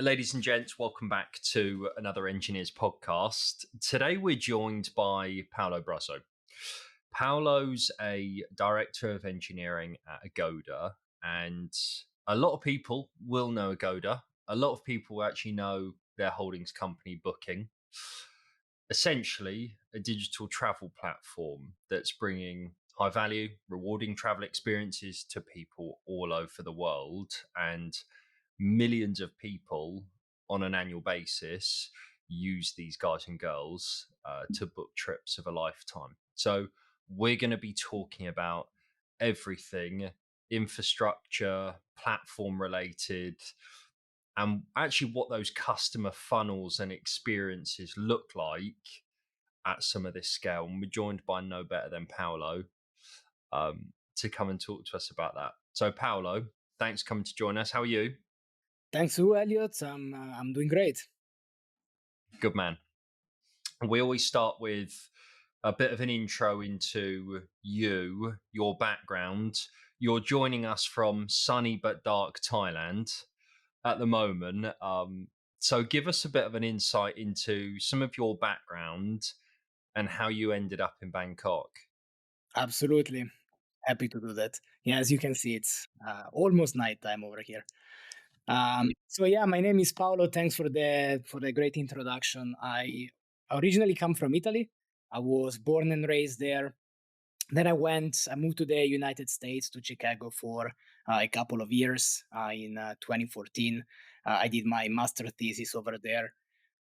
Ladies and gents, welcome back to another Engineers podcast. Today we're joined by Paolo Brasso. Paolo's a director of engineering at Agoda, and a lot of people will know Agoda. A lot of people actually know their holdings company Booking. Essentially, a digital travel platform that's bringing high value, rewarding travel experiences to people all over the world. And millions of people on an annual basis use these guys and girls to book trips of a lifetime. So we're going to be talking about everything infrastructure, platform related, and actually what those customer funnels and experiences look like at some of this scale. And we're joined by no better than Paolo to come and talk to us about that. So Paolo, thanks for coming to join us. How are you? Thanks to Elliot. I'm doing great. Good man. We always start with a bit of an intro into you, your background. You're joining us from sunny but dark Thailand at the moment. So give us a bit of an insight into some of your background and how you ended up in Bangkok. Absolutely happy to do that. Yeah, as you can see, it's almost nighttime over here. So yeah, my name is Paolo. Thanks for the great introduction. I originally come from Italy. I was born and raised there. Then I moved to the United States, to Chicago for a couple of years. In 2014, I did my master thesis over there.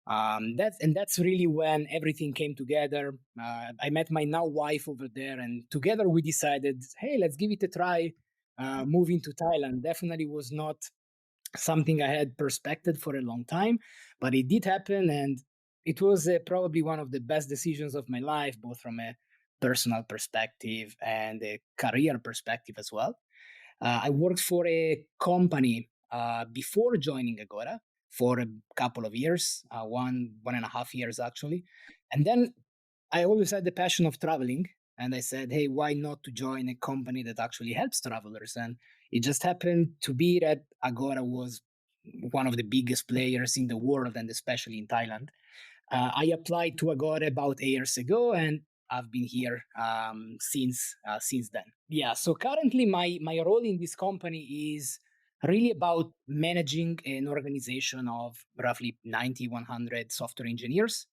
That's really when everything came together. I met my now wife over there, and together we decided, hey, let's give it a try. Moving to Thailand definitely was not something I had perspected for a long time, but it did happen, and it was probably one of the best decisions of my life, both from a personal perspective and a career perspective as well. I worked for a company before joining Agoda for a couple of years, 1.5 years actually, and then I always had the passion of traveling, and I said, "Hey, why not to join a company that actually helps travelers?" And it just happened to be that Agoda was one of the biggest players in the world, and especially in Thailand. I applied to Agoda about 8 years ago, and I've been here since then. Yeah. So currently, my role in this company is really about managing an organization of roughly 90, 100 software engineers.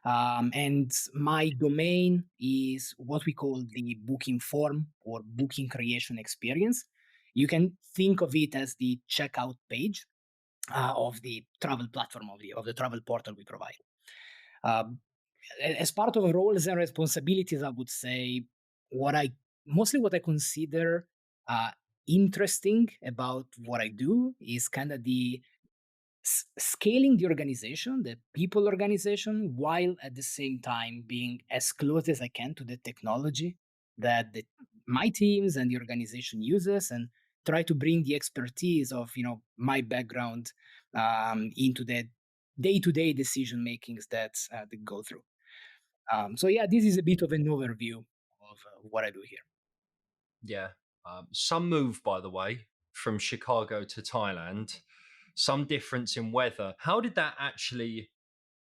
And my domain is what we call the booking form or booking creation experience. You can think of it as the checkout page of the travel platform of the travel portal we provide. Um, as part of roles and responsibilities, I would say what I what I consider uh, interesting about what I do is kind of the scaling the organization, the people organization, while at the same time being as close as I can to the technology that my teams and the organization uses, and try to bring the expertise of my background into the day-to-day decision makings that go through. So yeah, this is a bit of an overview of what I do here. Yeah. Some move, by the way, from Chicago to Thailand, some difference in weather. How did that actually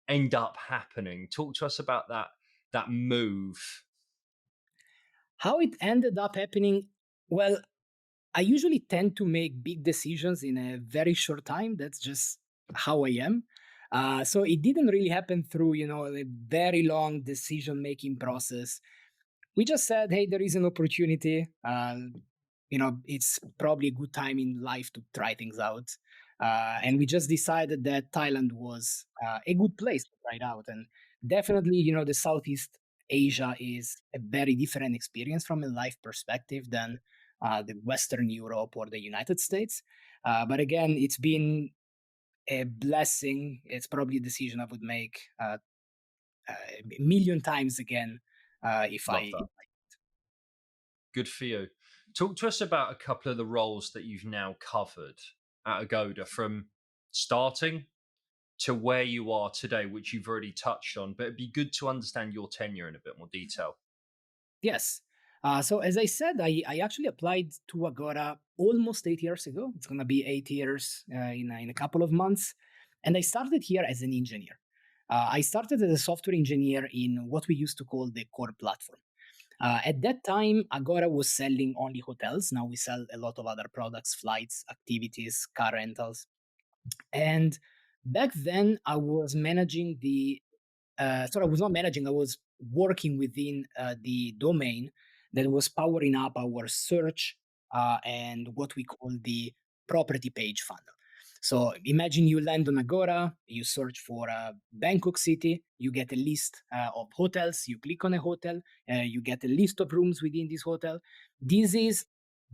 end up happening? Talk to us about that move. How it ended up happening? Well, I usually tend to make big decisions in a very short time. That's just how I am. So it didn't really happen through, a very long decision making process. We just said, hey, there is an opportunity. It's probably a good time in life to try things out. And we just decided that Thailand was a good place to try it out. And definitely, the Southeast Asia is a very different experience from a life perspective than the Western Europe or the United States. But again, it's been a blessing. It's probably a decision I would make a million times again if Love I. that. Good for you. Talk to us about a couple of the roles that you've now covered at Agoda, from starting to where you are today, which you've already touched on, but it'd be good to understand your tenure in a bit more detail. Yes. So as I said, I actually applied to Agora almost 8 years ago. It's going to be 8 years in a couple of months. And I started here as an engineer. I started as a software engineer in what we used to call the core platform. At that time, Agora was selling only hotels. Now we sell a lot of other products, flights, activities, car rentals. And back then, I was managing the sorry, I was not managing, I was working within the domain that was powering up our search and what we call the property page funnel. So imagine you land on Agora, you search for Bangkok city, you get a list of hotels, you click on a hotel, you get a list of rooms within this hotel. This is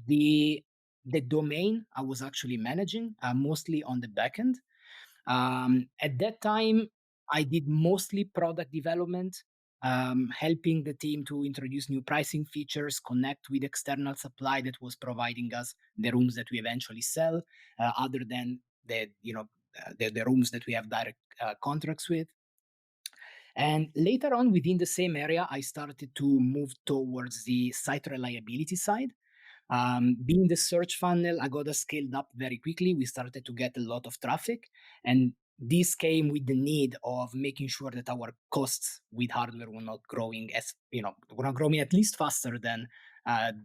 the the domain I was actually managing, mostly on the backend. At that time, I did mostly product development, helping the team to introduce new pricing features, connect with external supply that was providing us the rooms that we eventually sell, other than the rooms that we have direct contracts with. And later on, within the same area, I started to move towards the site reliability side. Being the search funnel, Agoda scaled up very quickly. We started to get a lot of traffic, and this came with the need of making sure that our costs with hardware were not growing were not growing at least faster than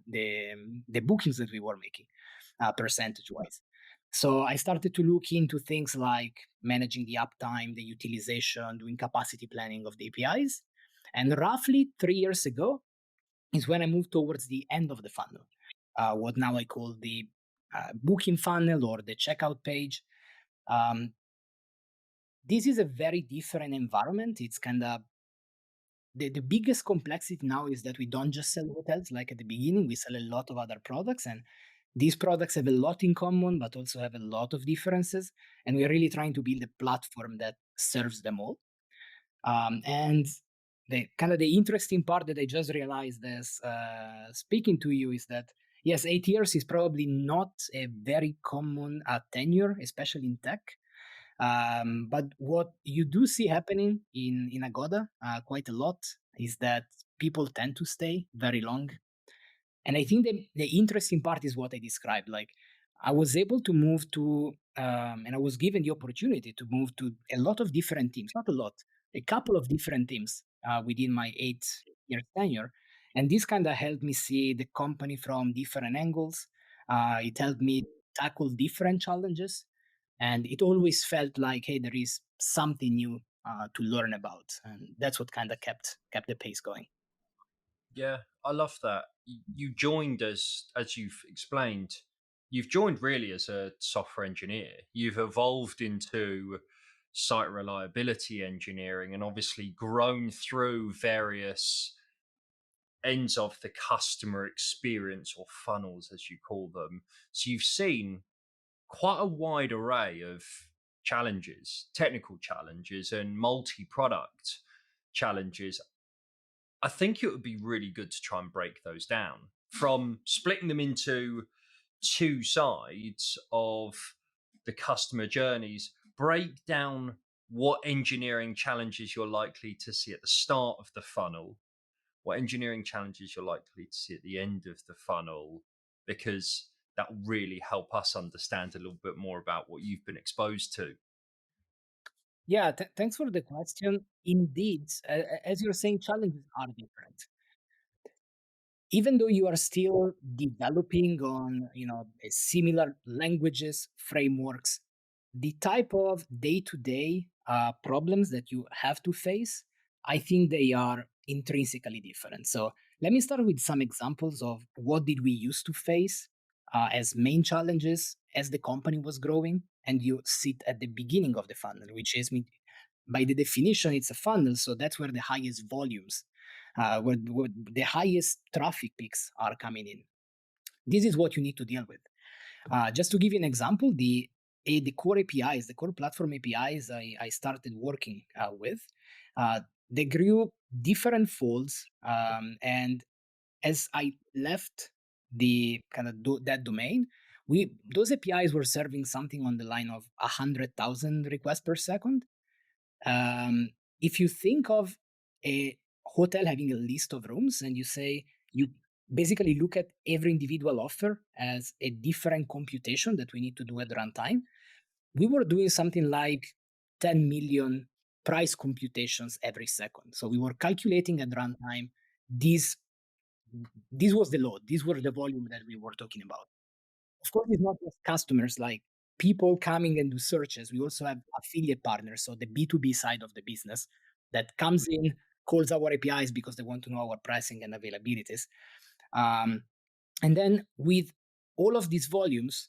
the bookings that we were making, percentage wise. So I started to look into things like managing the uptime, the utilization, doing capacity planning of the APIs. And roughly 3 years ago is when I moved towards the end of the funnel, what now I call the booking funnel or the checkout page. Um, this is a very different environment. It's kind of the biggest complexity now is that we don't just sell hotels like at the beginning, we sell a lot of other products. And these products have a lot in common, but also have a lot of differences. And we're really trying to build a platform that serves them all. And the kind of the interesting part that I just realized as speaking to you is that yes, 8 years is probably not a very common tenure, especially in tech. But what you do see happening in Agoda quite a lot is that people tend to stay very long. And I think the interesting part is what I described. Like I was able to move to, and I was given the opportunity to move to a lot of different teams, not a lot, a couple of different teams within my 8 year tenure. And this kind of helped me see the company from different angles. It helped me tackle different challenges. And it always felt like, hey, there is something new to learn about. And that's what kind of kept the pace going. Yeah, I love that. You joined as you've explained, you've joined really as a software engineer. You've evolved into site reliability engineering and obviously grown through various ends of the customer experience or funnels, as you call them. So you've seen quite a wide array of challenges, technical challenges, and multi product challenges. I think it would be really good to try and break those down from splitting them into two sides of the customer journeys, break down what engineering challenges you're likely to see at the start of the funnel, what engineering challenges you're likely to see at the end of the funnel, because that will really help us understand a little bit more about what you've been exposed to. Yeah, thanks for the question. Indeed, as you're saying, challenges are different. Even though you are still developing on, similar languages, frameworks, the type of day-to-day problems that you have to face, I think they are intrinsically different. So let me start with some examples of what did we used to face as main challenges as the company was growing, and you sit at the beginning of the funnel, which is by the definition, it's a funnel, so that's where the highest volumes, where the highest traffic peaks are coming in. This is what you need to deal with. Just to give you an example, the core APIs, the core platform APIs I started working with, they grew different folds, and as I left the kind of that domain, we those APIs were serving something on the line of 100,000 requests per second. If you think of a hotel having a list of rooms and you say you basically look at every individual offer as a different computation that we need to do at runtime, we were doing something like 10 million price computations every second. So we were calculating at runtime. This this was the load. These were the volume that we were talking about. Of course, it's not just customers like people coming and do searches. We also have affiliate partners, so the B2B side of the business that comes in, calls our APIs because they want to know our pricing and availabilities. Um, and then with all of these volumes,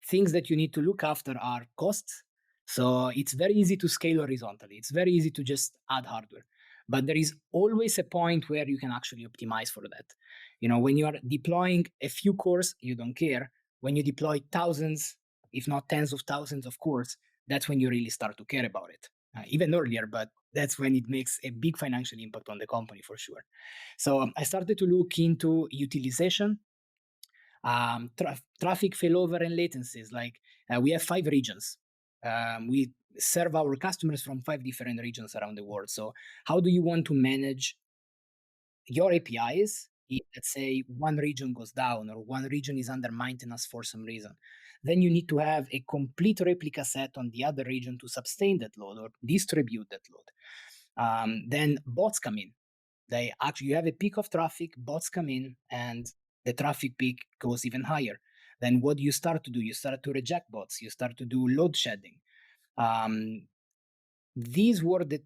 things that you need to look after are costs. So it's very easy to scale horizontally. It's very easy to just add hardware. But there is always a point where you can actually optimize for that. When you are deploying a few cores, you don't care. When you deploy thousands, if not tens of thousands of cores, that's when you really start to care about it. Even earlier, but that's when it makes a big financial impact on the company for sure. So I started to look into utilization, traffic failover and latencies. Like we have 5 regions. We serve our customers from 5 different regions around the world. So how do you want to manage your APIs if, let's say, one region goes down or one region is under maintenance for some reason? Then you need to have a complete replica set on the other region to sustain that load or distribute that load. Then bots come in. You have a peak of traffic, bots come in, and the traffic peak goes even higher. Then what do you start to do? You start to reject bots. You start to do load shedding. These were the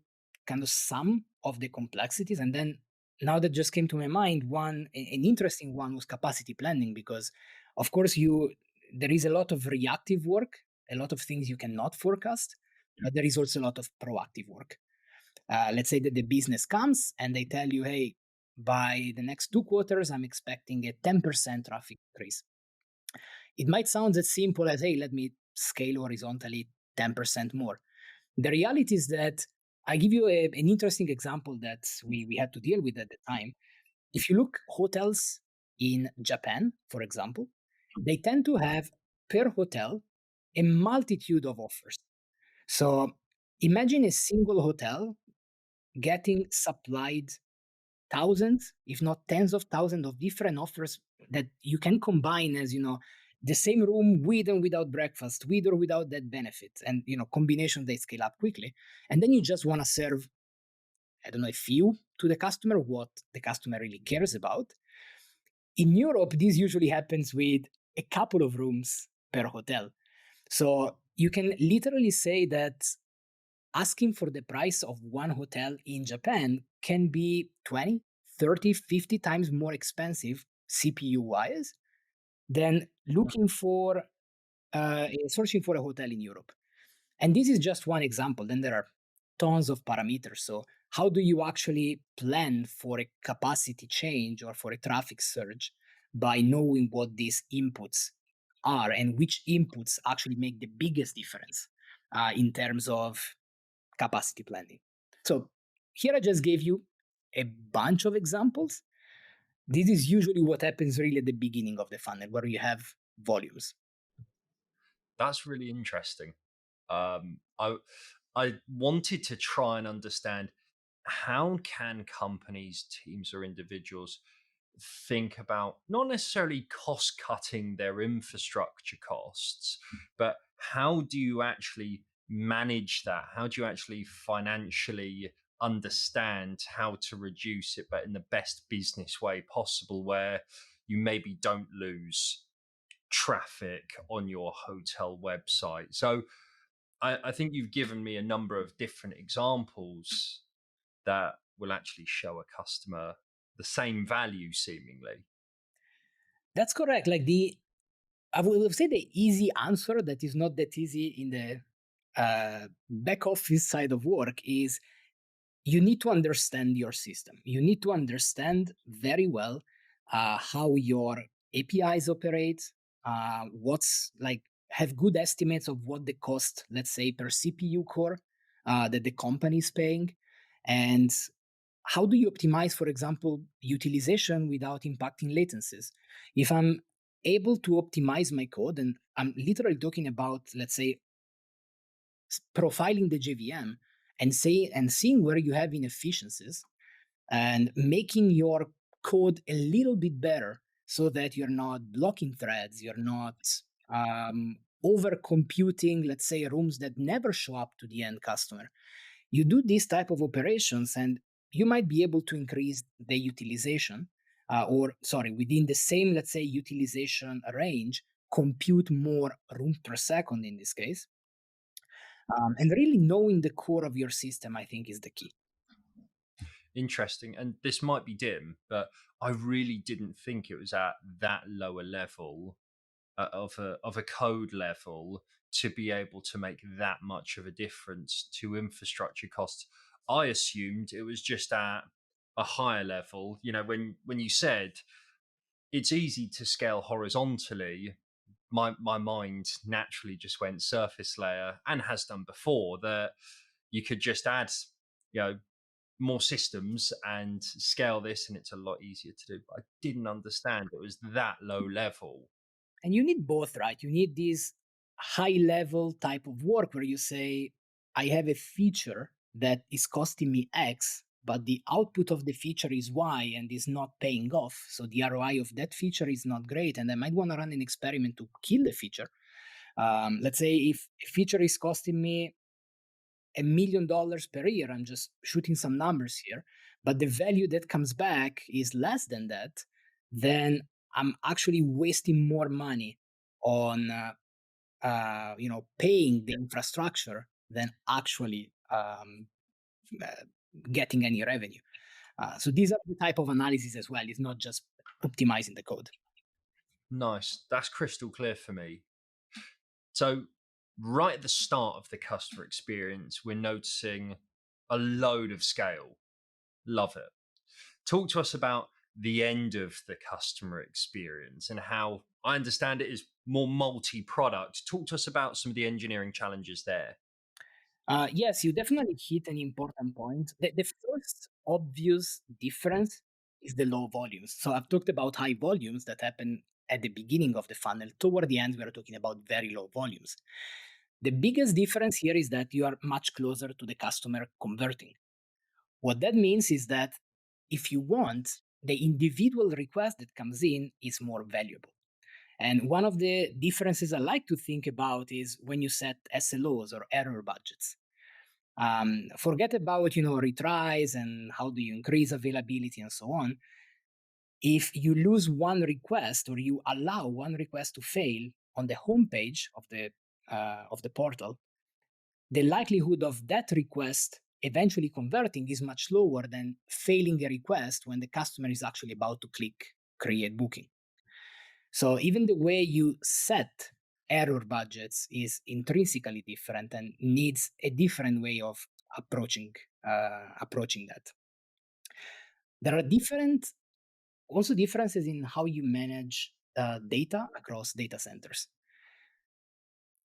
kind of sum of the complexities. And then now that just came to my mind, an interesting one was capacity planning, because of course there is a lot of reactive work, a lot of things you cannot forecast, but there is also a lot of proactive work. Let's say that the business comes and they tell you, hey, by the next 2 quarters, I'm expecting a 10% traffic increase. It might sound as simple as, hey, let me scale horizontally 10% more. The reality is that I give you an interesting example that we had to deal with at the time. If you look hotels in Japan, for example, they tend to have per hotel a multitude of offers. So imagine a single hotel getting supplied thousands, if not tens of thousands of different offers that you can combine as, the same room with and without breakfast, with or without that benefit. And, combination, they scale up quickly. And then you just want to serve, I don't know, a few to the customer, what the customer really cares about. In Europe, this usually happens with a couple of rooms per hotel. So you can literally say that asking for the price of one hotel in Japan can be 20, 30, 50 times more expensive CPU wise than searching for a hotel in Europe. And this is just one example. Then there are tons of parameters. So how do you actually plan for a capacity change or for a traffic surge by knowing what these inputs are and which inputs actually make the biggest difference in terms of capacity planning? So here I just gave you a bunch of examples. This is usually what happens really at the beginning of the funnel, where you have volumes. That's really interesting. I wanted to try and understand, how can companies, teams, or individuals think about not necessarily cost cutting their infrastructure costs, but how do you actually manage that? How do you actually financially understand how to reduce it, but in the best business way possible, where you maybe don't lose traffic on your hotel website? So I think you've given me a number of different examples that will actually show a customer the same value seemingly. That's correct. I will say the easy answer that is not that easy in the back office side of work is you need to understand your system. You need to understand very well how your APIs operate, have good estimates of what the cost, let's say, per CPU core that the company is paying. And how do you optimize, for example, utilization without impacting latencies? If I'm able to optimize my code, and I'm literally talking about, let's say, profiling the JVM and seeing where you have inefficiencies and making your code a little bit better so that you're not blocking threads, you're not over computing, let's say, rooms that never show up to the end customer. You do these type of operations, and you might be able to increase the utilization, or sorry, within the same, let's say, utilization range, compute more room per second in this case. And really knowing the core of your system, I think, is the key. Interesting. And this might be dim, but I really didn't think it was at that lower level of a code level to be able to make that much of a difference to infrastructure costs. I assumed it was just at a higher level. You know, when you said it's easy to scale horizontally, my mind naturally just went surface layer, and has done before, that you could just add, you know, more systems and scale this, and it's a lot easier to do. But I didn't understand it was that low level. And you need both, right? You need this high level type of work where you say, I have a feature that is costing me X, but the output of the feature is Y and is not paying off. So the ROI of that feature is not great. And I might want to run an experiment to kill the feature. Let's say if a feature is costing me $1 million per year, I'm just shooting some numbers here, but the value that comes back is less than that, then I'm actually wasting more money on paying the infrastructure than actually uh, getting any revenue. So these are the type of analysis as well. It's not just optimizing the code. Nice. That's crystal clear for me. So, right at the start of the customer experience, we're noticing a load of scale. Love it. Talk to us about the end of the customer experience and how I understand it is more multi product. Talk to us about some of the engineering challenges there. Yes, you definitely hit an important point. The first obvious difference is the low volumes. So I've talked about high volumes that happen at the beginning of the funnel. Toward the end, we are talking about very low volumes. The biggest difference here is that you are much closer to the customer converting. What that means is that if you want, the individual request that comes in is more valuable. And one of the differences I like to think about is when you set SLOs or error budgets. Forget about retries and how do you increase availability and so on. If you lose one request or you allow one request to fail on the homepage of the portal, the likelihood of that request eventually converting is much lower than failing a request when the customer is actually about to click create booking. So even the way you set error budgets is intrinsically different and needs a different way of approaching that. There are differences in how you manage data across data centers.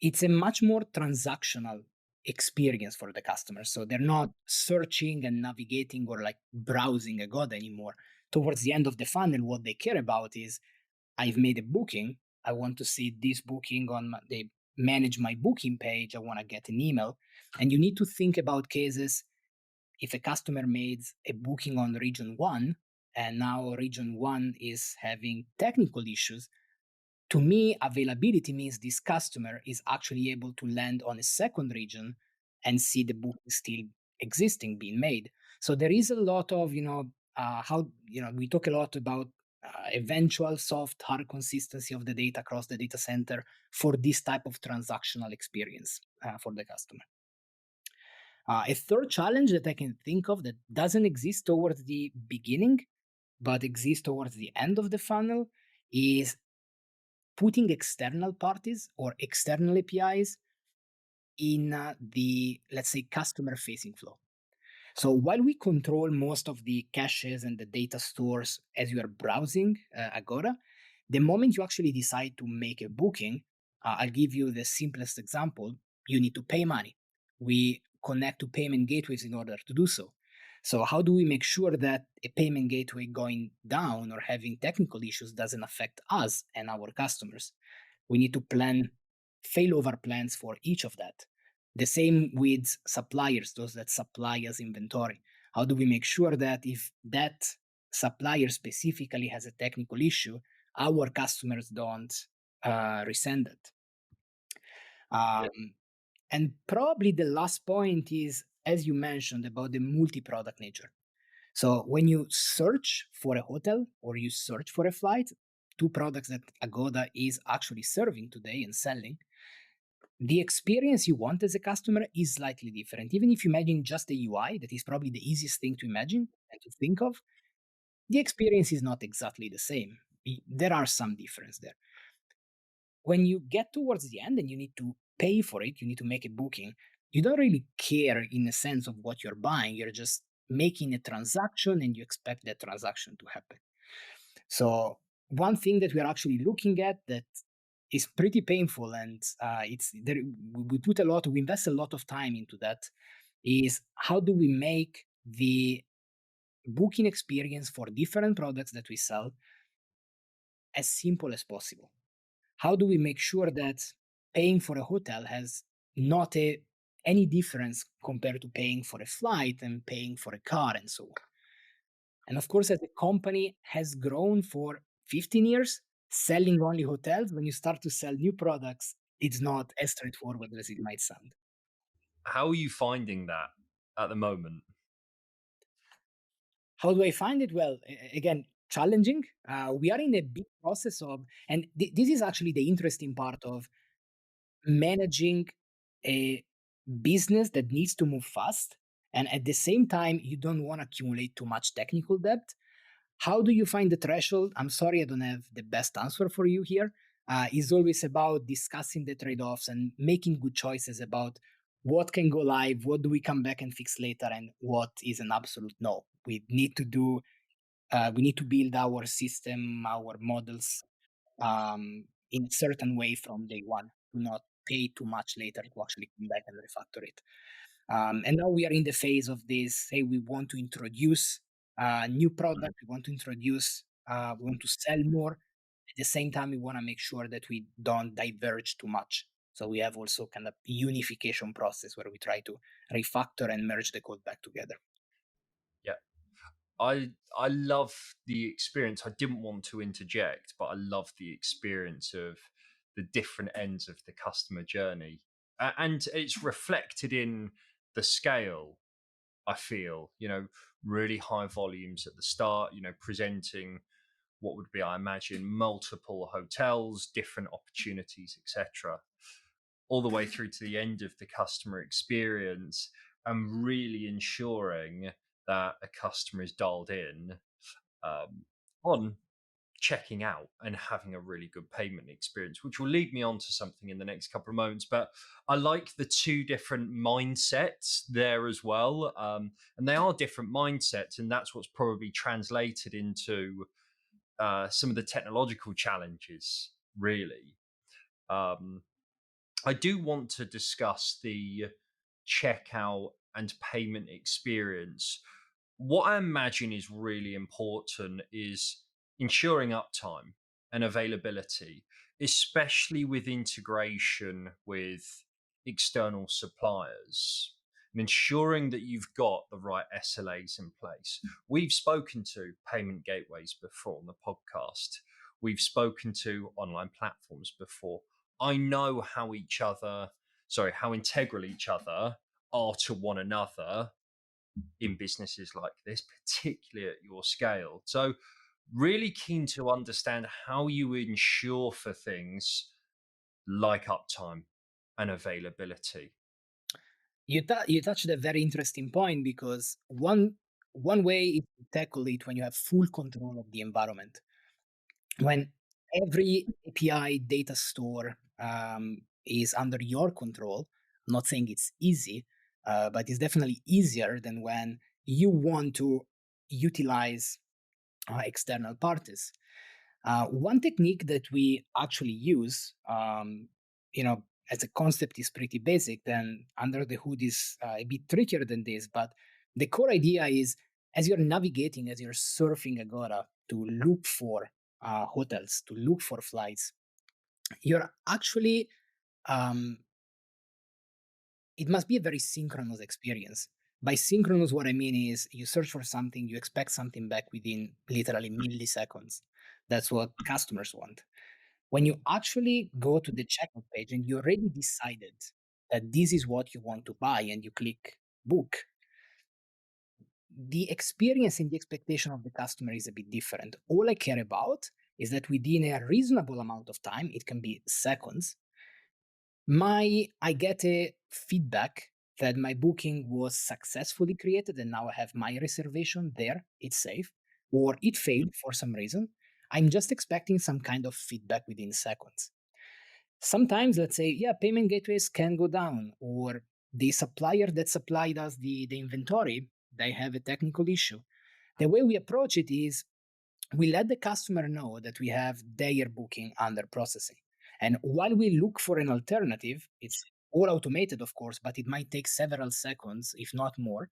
It's a much more transactional experience for the customer. So they're not searching and navigating or like browsing Agoda anymore. Towards the end of the funnel, what they care about is I've made a booking. I want to see this booking they manage my booking page. I want to get an email. And you need to think about cases if a customer made a booking on region one and now region one is having technical issues. To me, availability means this customer is actually able to land on a second region and see the booking still existing, being made. So there is a lot of, we talk a lot about eventual soft, hard consistency of the data across the data center for this type of transactional experience for the customer. A third challenge that I can think of that doesn't exist towards the beginning, but exists towards the end of the funnel is putting external parties or external APIs in the, let's say, customer facing flow. So while we control most of the caches and the data stores as you are browsing Agoda, the moment you actually decide to make a booking, I'll give you the simplest example. You need to pay money. We connect to payment gateways in order to do so. So how do we make sure that a payment gateway going down or having technical issues doesn't affect us and our customers? We need to plan failover plans for each of that. The same with suppliers, those that supply us inventory. How do we make sure that if that supplier specifically has a technical issue, our customers don't resend it? Um, Yeah. and probably the last point is, as you mentioned, about the multi-product nature. So when you search for a hotel or you search for a flight, two products that Agoda is actually serving today and selling, the experience you want as a customer is slightly different. Even if you imagine just the UI, that is probably the easiest thing to imagine and to think of, the experience is not exactly the same. There are some difference there. When you get towards the end and you need to pay for it, you need to make a booking, you don't really care in the sense of what you're buying. You're just making a transaction and you expect that transaction to happen. So one thing that we're actually looking at that is pretty painful, and it's there, we put a lot, we invest a lot of time into that, is how do we make the booking experience for different products that we sell as simple as possible. How do we make sure that paying for a hotel has not any difference compared to paying for a flight and paying for a car and so on? And of course, as the company has grown for 15 years, selling only hotels, when you start to sell new products, it's not as straightforward as it might sound. How are you finding that at the moment? How do I find it? Well, again, challenging. We are in a big process of, and this is actually the interesting part of managing a business that needs to move fast. And at the same time, you don't want to accumulate too much technical debt. How do you find the threshold? I'm sorry, I don't have the best answer for you here. It's always about discussing the trade offs and making good choices about what can go live, what do we come back and fix later, and what is an absolute no. We need to build our system, our models in a certain way from day one, to not pay too much later to actually come back and refactor it. And now we are in the phase of this. Hey, we want to introduce new Mm. product. We want to introduce. We want to sell more. At the same time, we want to make sure that we don't diverge too much. So we have also kind of unification process where we try to refactor and merge the code back together. Yeah. I love the experience. I didn't want to interject, but I love the experience of the different ends of the customer journey. And it's reflected in the scale, I feel, really high volumes at the start, presenting what would be, I imagine, multiple hotels, different opportunities, etc., all the way through to the end of the customer experience, and really ensuring that a customer is dialed in um, on checking out and having a really good payment experience, which will lead me on to something in the next couple of moments. But I like the two different mindsets there as well. And they are different mindsets, and that's what's probably translated into some of the technological challenges, really. Um, I do want to discuss the checkout and payment experience. What I imagine is really important is ensuring uptime and availability, especially with integration with external suppliers, and ensuring that you've got the right SLAs in place. We've spoken to payment gateways before on the podcast. We've spoken to online platforms before. I know how integral each other are to one another in businesses like this, particularly at your scale. So, really keen to understand how you ensure for things like uptime and availability. You touched a very interesting point because one way is to tackle it when you have full control of the environment. When every API data store is under your control, I'm not saying it's easy, but it's definitely easier than when you want to utilize external parties. One technique that we actually use, as a concept is pretty basic, then under the hood is a bit trickier than this. But the core idea is as you're navigating, as you're surfing Agora to look for hotels, to look for flights, you're actually, um, it must be a very synchronous experience. By synchronous, what I mean is you search for something, you expect something back within literally milliseconds. That's what customers want. When you actually go to the checkout page and you already decided that this is what you want to buy and you click book, the experience and the expectation of the customer is a bit different. All I care about is that within a reasonable amount of time, it can be seconds, I get a feedback that my booking was successfully created and now I have my reservation there, it's safe, or it failed for some reason. I'm just expecting some kind of feedback within seconds. Sometimes, let's say, yeah, payment gateways can go down, or the supplier that supplied us the inventory, they have a technical issue. The way we approach it is we let the customer know that we have their booking under processing. And while we look for an alternative, it's all automated, of course, but it might take several seconds, if not more.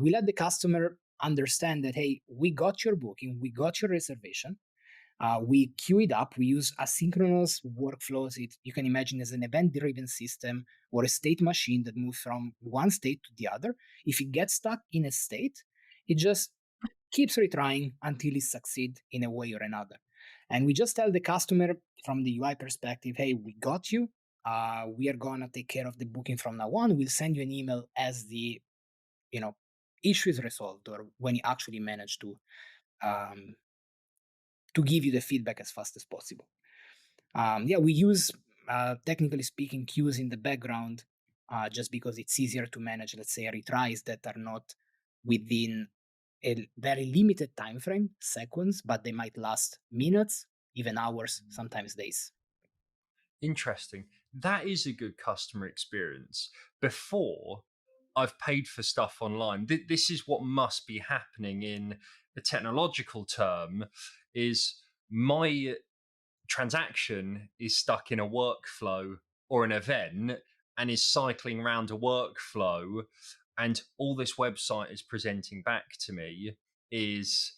We let the customer understand that, hey, we got your booking, we got your reservation. We queue it up. We use asynchronous workflows. You can imagine as an event-driven system or a state machine that moves from one state to the other. If it gets stuck in a state, it just keeps retrying until it succeeds in a way or another. And we just tell the customer from the UI perspective, hey, we got you. We are gonna take care of the booking from now on. We'll send you an email as the you know issue is resolved or when you actually manage um, to give you the feedback as fast as possible. Yeah, we use, technically speaking, queues in the background just because it's easier to manage, let's say, retries that are not within a very limited time frame, seconds, but they might last minutes, even hours, sometimes days. Interesting. That is a good customer experience. Before I've paid for stuff online, this is what must be happening in a technological term is my transaction is stuck in a workflow or an event and is cycling around a workflow, and all this website is presenting back to me is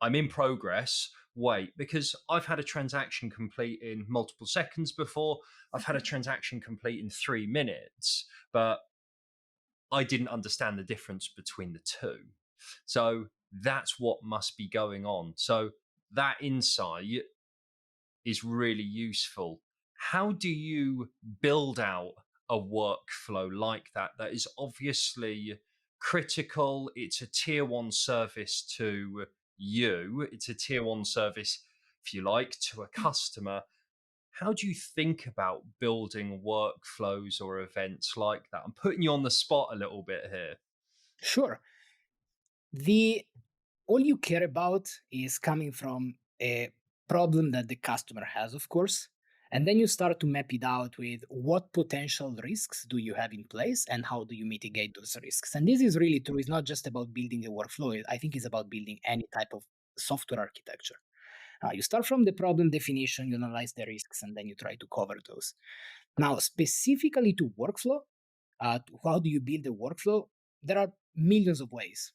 I'm in progress. Wait, because I've had a transaction complete in multiple seconds before. I've had a transaction complete in 3 minutes, but I didn't understand the difference between the two. So that's what must be going on. So that insight is really useful. How do you build out a workflow like that? That is obviously critical. It's a tier one service to you, it's a tier one service, if you like, to a customer. How do you think about building workflows or events like that? I'm putting you on the spot a little bit here. Sure. The all you care about is coming from a problem that the customer has, of course. And then you start to map it out with what potential risks do you have in place and how do you mitigate those risks. And this is really true. It's not just about building a workflow. I think it's about building any type of software architecture. You start from the problem definition, you analyze the risks, and then you try to cover those. Now, specifically to workflow, how do you build a workflow? There are millions of ways.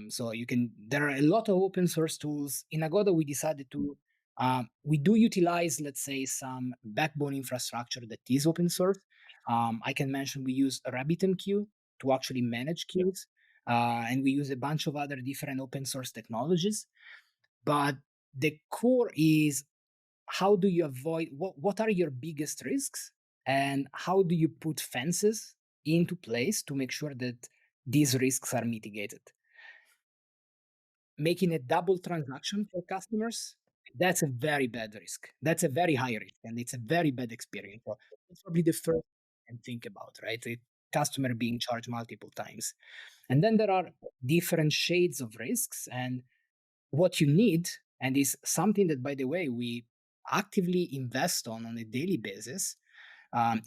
So you can. There are a lot of open source tools. In Agoda, we decided to. We do utilize, let's say, some backbone infrastructure that is open source. I can mention we use RabbitMQ to actually manage queues, and we use a bunch of other different open source technologies. But the core is how do you avoid what are your biggest risks and how do you put fences into place to make sure that these risks are mitigated. Making a double transaction for customers, that's a very bad risk, that's a very high risk, and it's a very bad experience. So it's probably the first thing and think about, right? A customer being charged multiple times. And then there are different shades of risks, and what you need, and is something that, by the way, we actively invest on a daily basis,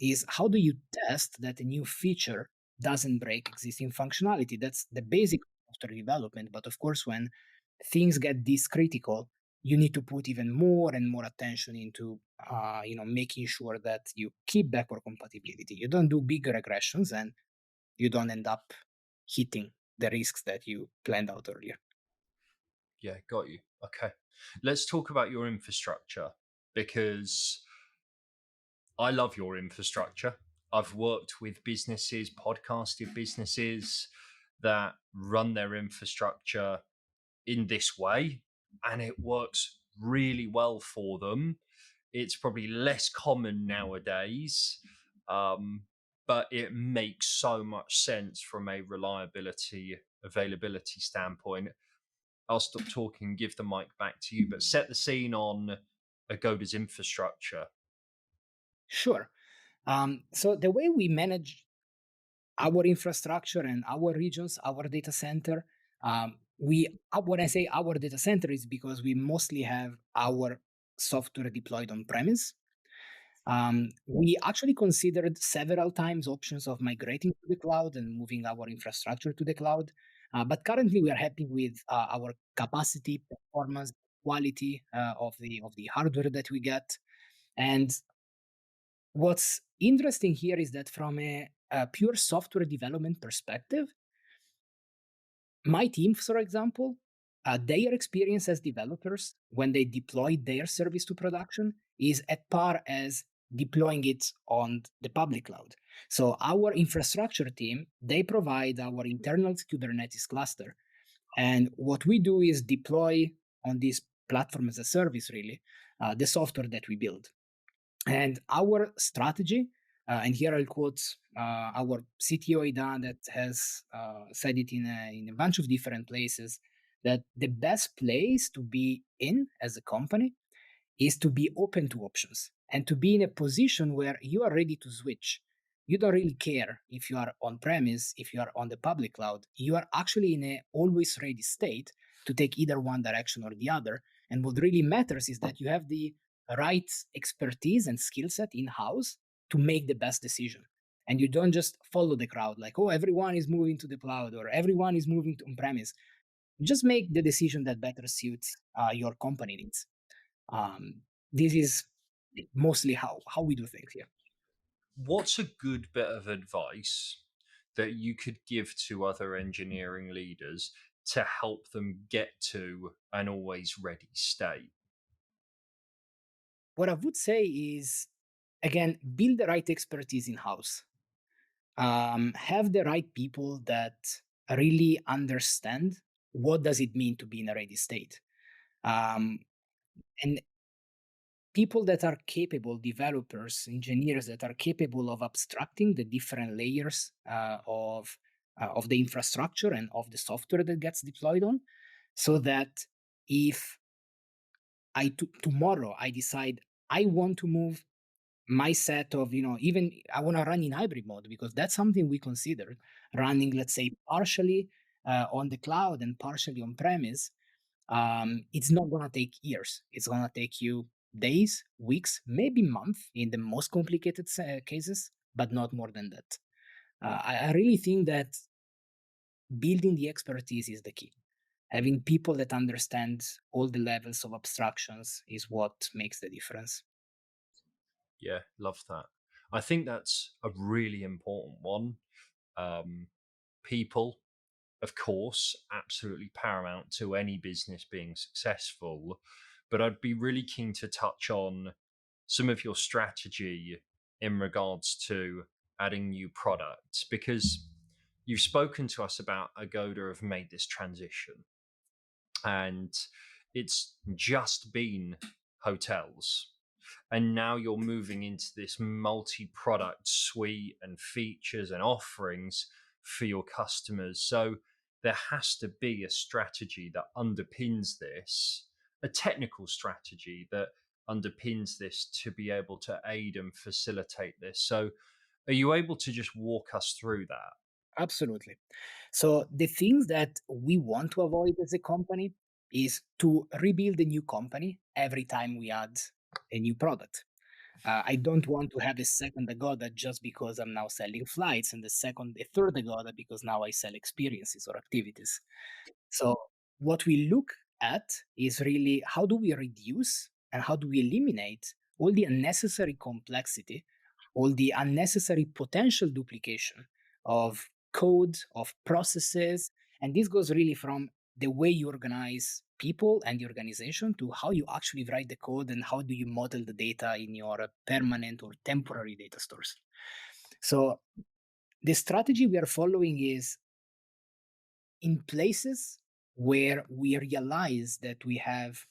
is how do you test that a new feature doesn't break existing functionality? That's the basic of software development. But of course, when things get this critical, you need to put even more and more attention into making sure that you keep backward compatibility. You don't do big regressions, and you don't end up hitting the risks that you planned out earlier. Yeah, got you. Okay. Let's talk about your infrastructure because I love your infrastructure. I've worked with businesses, podcasted businesses that run their infrastructure in this way, and it works really well for them. It's probably less common nowadays, um, but it makes so much sense from a reliability, availability standpoint. I'll stop talking, give the mic back to you, but set the scene on Agoda's infrastructure. Sure. So the way we manage our infrastructure and our regions, our data center, when I say our data center is because we mostly have our software deployed on premise. We actually considered several times options of migrating to the cloud and moving our infrastructure to the cloud. But currently, we are happy with our capacity, performance, quality of the hardware that we get. And what's interesting here is that from a pure software development perspective, my team, for example, their experience as developers when they deploy their service to production is at par as deploying it on the public cloud. So our infrastructure team, they provide our internal Kubernetes cluster. And what we do is deploy on this platform as a service, really, the software that we build. And our strategy, and here I'll quote our CTO Idan that has said it in a bunch of different places, that the best place to be in as a company is to be open to options and to be in a position where you are ready to switch. You don't really care if you are on premise, if you are on the public cloud. You are actually in a always ready state to take either one direction or the other. And what really matters is that you have the right expertise and skill set in house to make the best decision. And you don't just follow the crowd like, oh, everyone is moving to the cloud or everyone is moving to on premise. Just make the decision that better suits your company needs. This is mostly how we do things here. What's a good bit of advice that you could give to other engineering leaders to help them get to an always ready state? What I would say is, again, build the right expertise in house. Have the right people that really understand what does it mean to be in a ready state. Um, and people that are capable, developers, engineers that are capable of abstracting the different layers of the infrastructure and of the software that gets deployed on, so that if tomorrow I decide I want to move my set of, even I want to run in hybrid mode, because that's something we considered, running, let's say, partially on the cloud and partially on premise. It's not going to take years. It's going to take you days, weeks, maybe months in the most complicated cases, but not more than that. I really think that building the expertise is the key. Having people that understand all the levels of abstractions is what makes the difference. Yeah, love that. I think that's a really important one. Um, People, of course, absolutely paramount to any business being successful. But I'd be really keen to touch on some of your strategy in regards to adding new products, because you've spoken to us about Agoda have made this transition, and it's just been hotels, and now you're moving into this multi-product suite and features and offerings for your customers. So there has to be a strategy that underpins this, a technical strategy that underpins this to be able to aid and facilitate this. So are you able to just walk us through that? Absolutely. So the things that we want to avoid as a company is to rebuild a new company every time we add a new product. I don't want to have a second Agoda just because I'm now selling flights, and a third Agoda because now I sell experiences or activities. So what we look at is really how do we reduce and how do we eliminate all the unnecessary complexity, all the unnecessary potential duplication of code, of processes. And this goes really from the way you organize people and the organization to how you actually write the code and how do you model the data in your permanent or temporary data stores. So the strategy we are following is in places where we realize that we have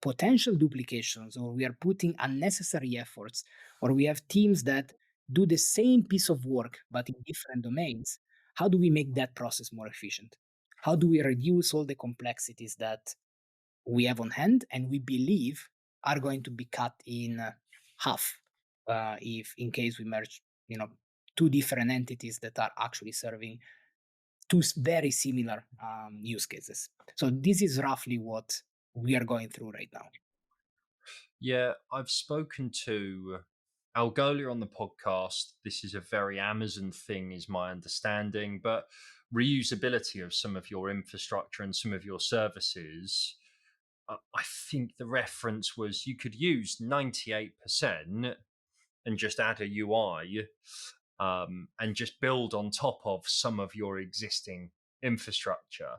potential duplications, or we are putting unnecessary efforts, or we have teams that do the same piece of work but in different domains, how do we make that process more efficient? How do we reduce all the complexities that we have on hand and we believe are going to be cut in half if in case we merge, two different entities that are actually serving two very similar use cases. So this is roughly what we are going through right now. Yeah, I've spoken to Algolia on the podcast. This is a very Amazon thing, is my understanding, but reusability of some of your infrastructure and some of your services. I think the reference was you could use 98% and just add a UI, and just build on top of some of your existing infrastructure,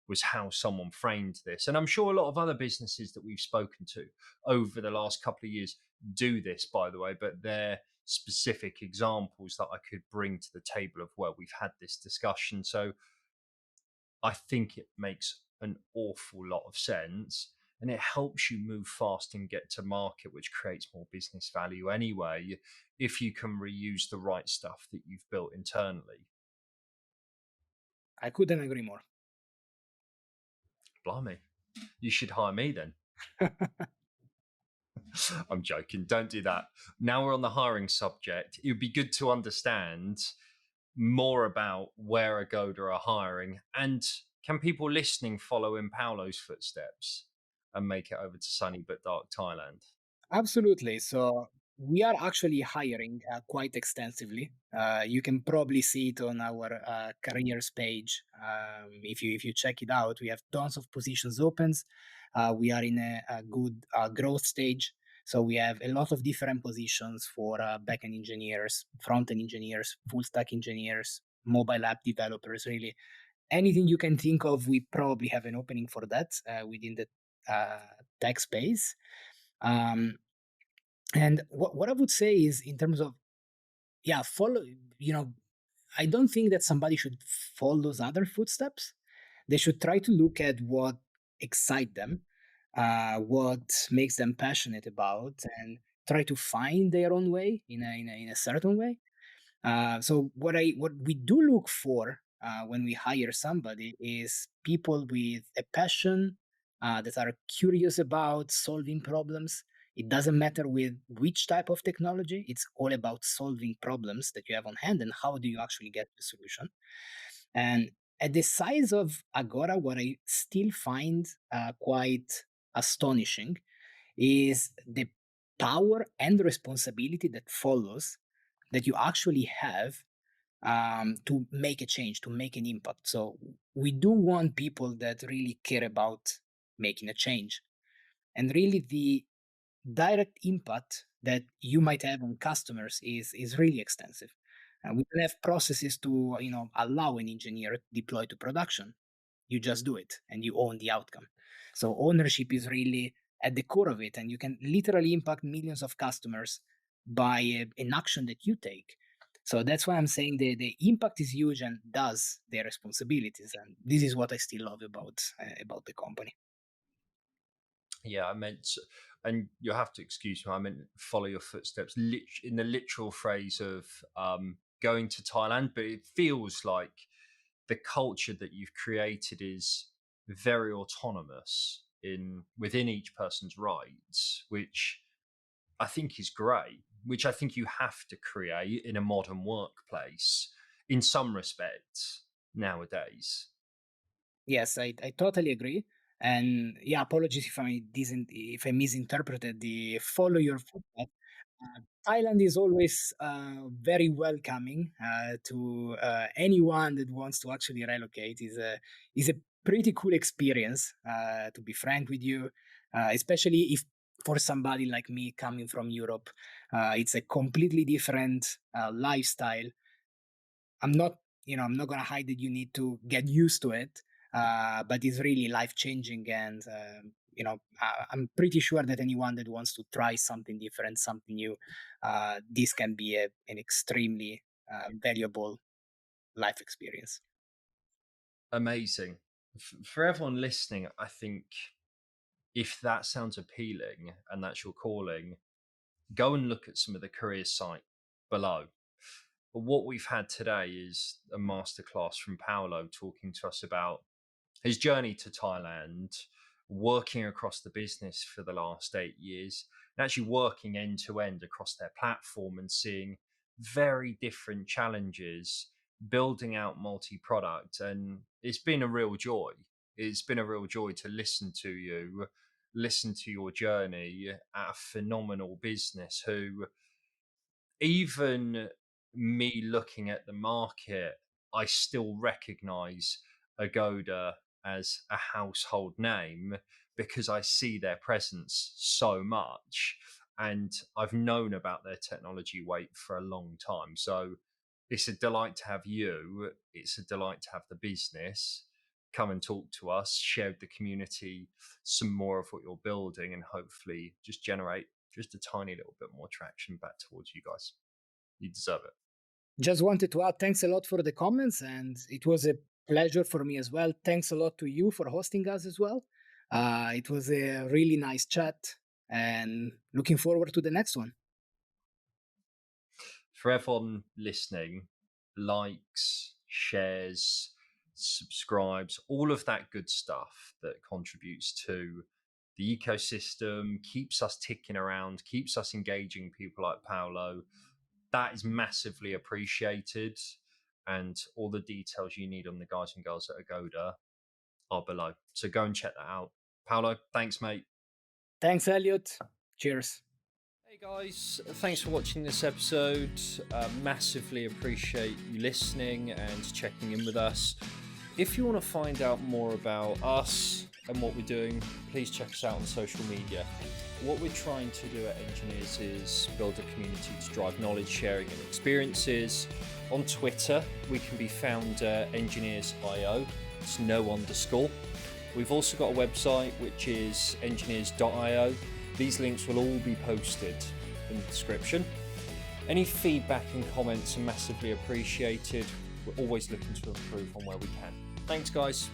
was how someone framed this. And I'm sure a lot of other businesses that we've spoken to over the last couple of years do this, by the way, but they're specific examples that I could bring to the table of where we've had this discussion. So I think it makes an awful lot of sense, and it helps you move fast and get to market, which creates more business value anyway, if you can reuse the right stuff that you've built internally. I couldn't agree more. Blimey, you should hire me then. I'm joking. Don't do that. Now we're on the hiring subject. It would be good to understand more about where Agoda are hiring, and can people listening follow in Paolo's footsteps and make it over to sunny but dark Thailand? Absolutely. So we are actually hiring quite extensively. You can probably see it on our careers page. If you check it out, we have tons of positions opens. We are in a good growth stage. So we have a lot of different positions for backend engineers, front-end engineers, full stack engineers, mobile app developers. Really, anything you can think of, we probably have an opening for that within the tech space. Um, and what I would say is in terms of, yeah, follow, I don't think that somebody should follow those other footsteps. They should try to look at what excite them, what makes them passionate about, and try to find their own way in a certain way. So what we do look for when we hire somebody is people with a passion, that are curious about solving problems. It doesn't matter with which type of technology. It's all about solving problems that you have on hand and how do you actually get the solution. And at the size of Agora, what I still find quite astonishing is the power and responsibility that follows, that you actually have to make a change, to make an impact. So we do want people that really care about making a change. And really, the direct impact that you might have on customers is really extensive. We don't have processes to allow an engineer to deploy to production. You just do it and you own the outcome. So ownership is really at the core of it, and you can literally impact millions of customers by an action that you take. So that's why I'm saying the impact is huge and does their responsibilities, and this is what I still love about the company. Yeah, I meant, and you'll have to excuse me, I meant follow your footsteps in the literal phrase of going to Thailand, but it feels like the culture that you've created is very autonomous in within each person's rights, which I think is great, which I think you have to create in a modern workplace in some respects nowadays. Yes, I totally agree. And yeah, apologies if I misinterpreted the follow your footpath. Thailand is always very welcoming to anyone that wants to actually relocate. Is a pretty cool experience, to be frank with you, especially if for somebody like me coming from Europe, it's a completely different lifestyle. I'm not gonna hide that you need to get used to it, but it's really life changing. And I'm pretty sure that anyone that wants to try something different, something new, this can be an extremely valuable life experience. Amazing. For everyone listening, I think if that sounds appealing and that's your calling, go and look at some of the career site below. But what we've had today is a masterclass from Paolo talking to us about his journey to Thailand, working across the business for the last 8 years, and actually working end to end across their platform and seeing very different challenges, building out multi product. And it's been a real joy. It's been a real joy to listen to you, listen to your journey at a phenomenal business who, even me looking at the market, I still recognize Agoda as a household name because I see their presence so much and I've known about their technology weight for a long time. So it's a delight to have you. It's a delight to have the business come and talk to us, share with the community some more of what you're building, and hopefully just generate just a tiny little bit more traction back towards you guys. You deserve it. Just wanted to add thanks a lot for the comments, and it was a pleasure for me as well. Thanks a lot to you for hosting us as well. It was a really nice chat, and looking forward to the next one. For everyone listening, likes, shares, subscribes, all of that good stuff that contributes to the ecosystem, keeps us ticking around, keeps us engaging people like Paolo. That is massively appreciated. And all the details you need on the guys and girls at Agoda are below. So go and check that out. Paolo, thanks, mate. Thanks, Elliot. Cheers. Hey guys, thanks for watching this episode. Massively appreciate you listening and checking in with us. If you want to find out more about us and what we're doing, please check us out on social media. What we're trying to do at Engineers is build a community to drive knowledge sharing and experiences. On Twitter, we can be found Engineers.io. It's no underscore. We've also got a website, which is engineers.io. These links will all be posted in the description. Any feedback and comments are massively appreciated. We're always looking to improve on where we can. Thanks, guys.